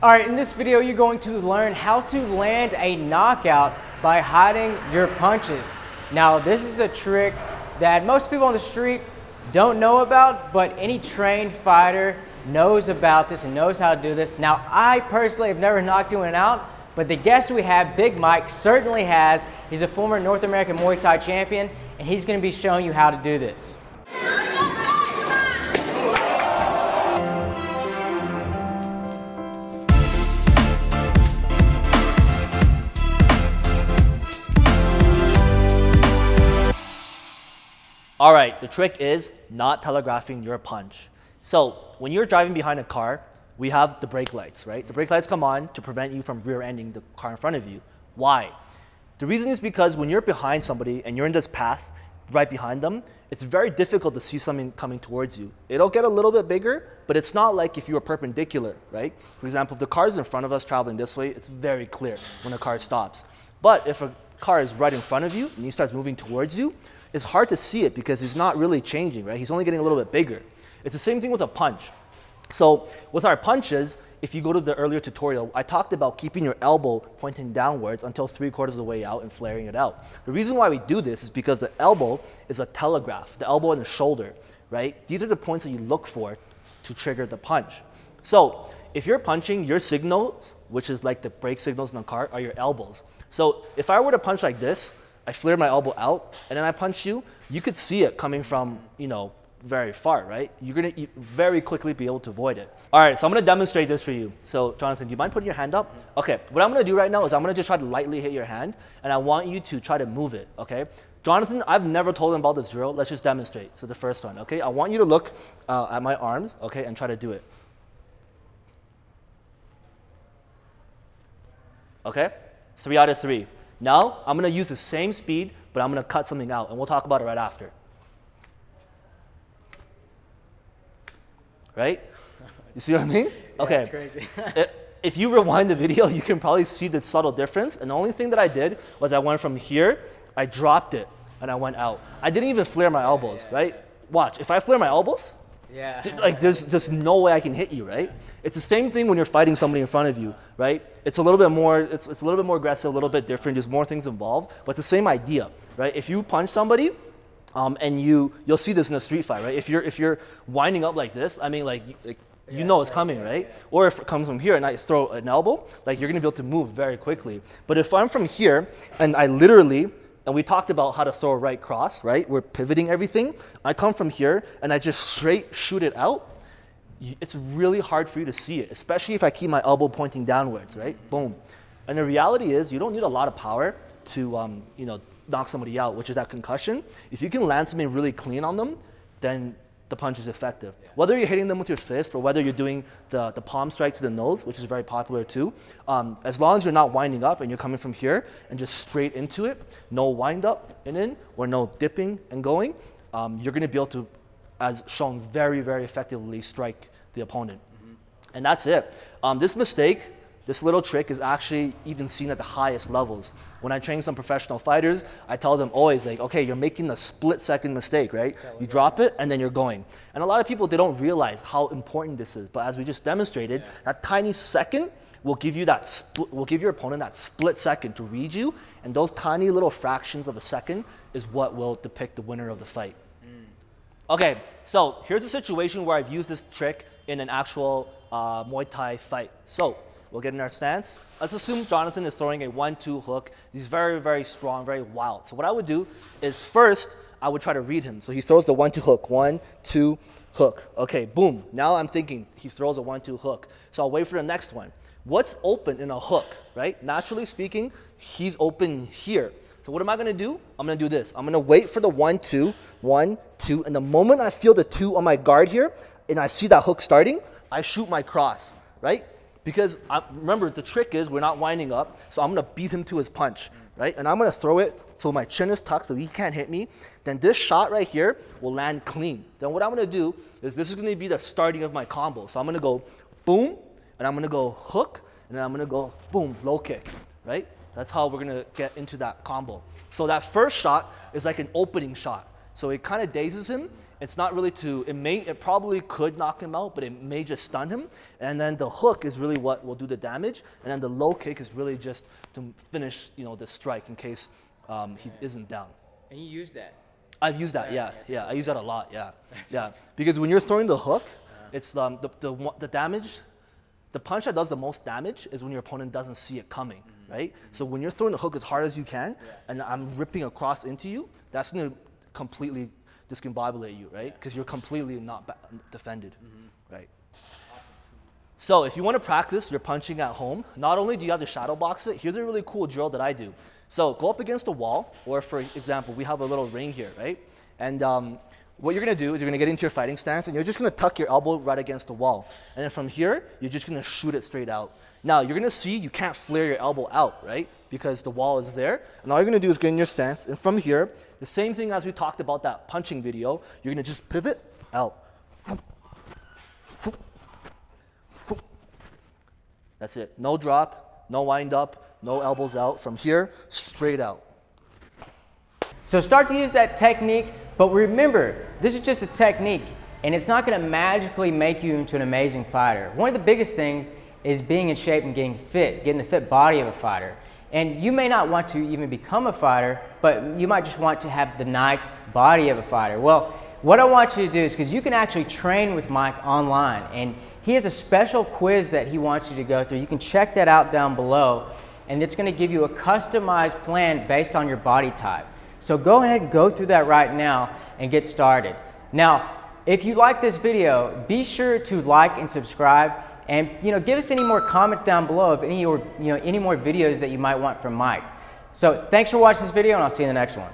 All right, in this video, you're going to learn how to land a knockout by hiding your punches. Now, this is a trick that most people on the street don't know about, but any trained fighter knows about this and knows how to do this. Now, I personally have never knocked anyone out, but the guest we have, Big Mike, certainly has. He's a former North American Muay Thai champion, and he's going to be showing you how to do this. All right, the trick is not telegraphing your punch. So when you're driving behind a car, we have the brake lights, right? The brake lights come on to prevent you from rear-ending the car in front of you. Why? The reason is because when you're behind somebody and you're in this path right behind them, it's very difficult to see something coming towards you. It'll get a little bit bigger, but it's not like if you were perpendicular, right? For example, if the car is in front of us traveling this way, it's very clear when a car stops. But if a car is right in front of you and he starts moving towards you, it's hard to see it because he's not really changing, right? He's only getting a little bit bigger. It's the same thing with a punch. So with our punches, if you go to the earlier tutorial, I talked about keeping your elbow pointing downwards until 3/4 of the way out and flaring it out. The reason why we do this is because the elbow is a telegraph, the elbow and the shoulder, right? These are the points that you look for to trigger the punch. So if you're punching, your signals, which is like the brake signals in the car, are your elbows. So if I were to punch like this, I flare my elbow out, and then I punch you, you could see it coming from, very far, right? You're gonna very quickly be able to avoid it. All right, so I'm gonna demonstrate this for you. So Jonathan, do you mind putting your hand up? Okay, what I'm gonna do right now is I'm gonna just try to lightly hit your hand, and I want you to try to move it, okay? Jonathan, I've never told him about this drill. Let's just demonstrate. So the first one, okay? I want you to look at my arms, okay, and try to do it. Okay, 3 out of 3. Now, I'm going to use the same speed, but I'm going to cut something out, and we'll talk about it right after. Right? You see what I mean? Yeah, okay. That's crazy. If you rewind the video, you can probably see the subtle difference, and the only thing that I did was I went from here, I dropped it, and I went out. I didn't even flare my elbows, right? Watch, if I flare my elbows, like there's just no way I can hit you, right? It's the same thing when you're fighting somebody in front of you, right? It's a little bit more, it's a little bit more aggressive, a little bit different. There's more things involved, but it's the same idea, right? If you punch somebody, and you'll see this in a street fight, right? If you're winding up like this, I mean, you know it's coming, right? Or if it comes from here and I throw an elbow, like you're gonna be able to move very quickly. But if I'm from here and I literally, and we talked about how to throw a right cross, right? We're pivoting everything. I come from here and I just straight shoot it out. It's really hard for you to see it, especially if I keep my elbow pointing downwards, right? Boom. And the reality is you don't need a lot of power to, knock somebody out, which is that concussion. If you can land something really clean on them, then the punch is effective. Whether you're hitting them with your fist or whether you're doing the palm strike to the nose, which is very popular too, as long as you're not winding up and you're coming from here and just straight into it, no wind up and in, or no dipping and going, you're gonna be able to, as shown, very, very effectively strike the opponent. And that's it. This mistake, this little trick is actually even seen at the highest levels. When I train some professional fighters, I tell them always, like, okay, you're making a split-second mistake, right? You drop it, and then you're going. And a lot of people, they don't realize how important this is. But as we just demonstrated, that tiny second will give you will give your opponent that split second to read you, and those tiny little fractions of a second is what will depict the winner of the fight. Okay, so here's a situation where I've used this trick in an actual Muay Thai fight. So we'll get in our stance. Let's assume Jonathan is throwing a 1-2 hook. He's very, very strong, very wild. So what I would do is first, I would try to read him. So he throws the 1-2 hook, 1-2 hook. Okay, boom. Now I'm thinking he throws a 1-2 hook. So I'll wait for the next one. What's open in a hook, right? Naturally speaking, he's open here. So what am I gonna do? I'm gonna do this. I'm gonna wait for the 1-2, 1-2, and the moment I feel the 2 on my guard here, and I see that hook starting, I shoot my cross, right? Because remember, the trick is we're not winding up, so I'm gonna beat him to his punch, right? And I'm gonna throw it so my chin is tucked so he can't hit me. Then this shot right here will land clean. Then what I'm gonna do is this is gonna be the starting of my combo. So I'm gonna go boom, and I'm gonna go hook, and then I'm gonna go boom, low kick, right? That's how we're gonna get into that combo. So that first shot is like an opening shot. So it kind of dazes him. It's not really it probably could knock him out, but it may just stun him. And then the hook is really what will do the damage. And then the low kick is really just to finish, the strike in case he isn't down. And you use that? I've used that, yeah. I use that a lot, yeah. Awesome. Because when you're throwing the hook, it's the damage. The punch that does the most damage is when your opponent doesn't see it coming, right? So when you're throwing the hook as hard as you can, and I'm ripping across into you, that's going to completely discombobulate you, right? Because you're completely not defended, right? Awesome. So if you want to practice your punching at home, not only do you have to shadow box it, here's a really cool drill that I do. So go up against a wall, or for example, we have a little ring here, right? And what you're going to do is you're going to get into your fighting stance, and you're just going to tuck your elbow right against the wall. And then from here, you're just going to shoot it straight out. Now, you're going to see you can't flare your elbow out, right? Because the wall is there. And all you're going to do is get in your stance. And from here, the same thing as we talked about that punching video, you're going to just pivot out. That's it. No drop, no wind up, no elbows out. From here, straight out. So start to use that technique, but remember, this is just a technique, and it's not going to magically make you into an amazing fighter. One of the biggest things is being in shape and getting fit, getting the fit body of a fighter. And you may not want to even become a fighter, but you might just want to have the nice body of a fighter. Well, what I want you to do is, because you can actually train with Mike online, and he has a special quiz that he wants you to go through. You can check that out down below, and it's going to give you a customized plan based on your body type. So go ahead and go through that right now and get started. Now, if you like this video, be sure to like and subscribe, and give us any more comments down below of any more videos that you might want from Mike. So thanks for watching this video, and I'll see you in the next one.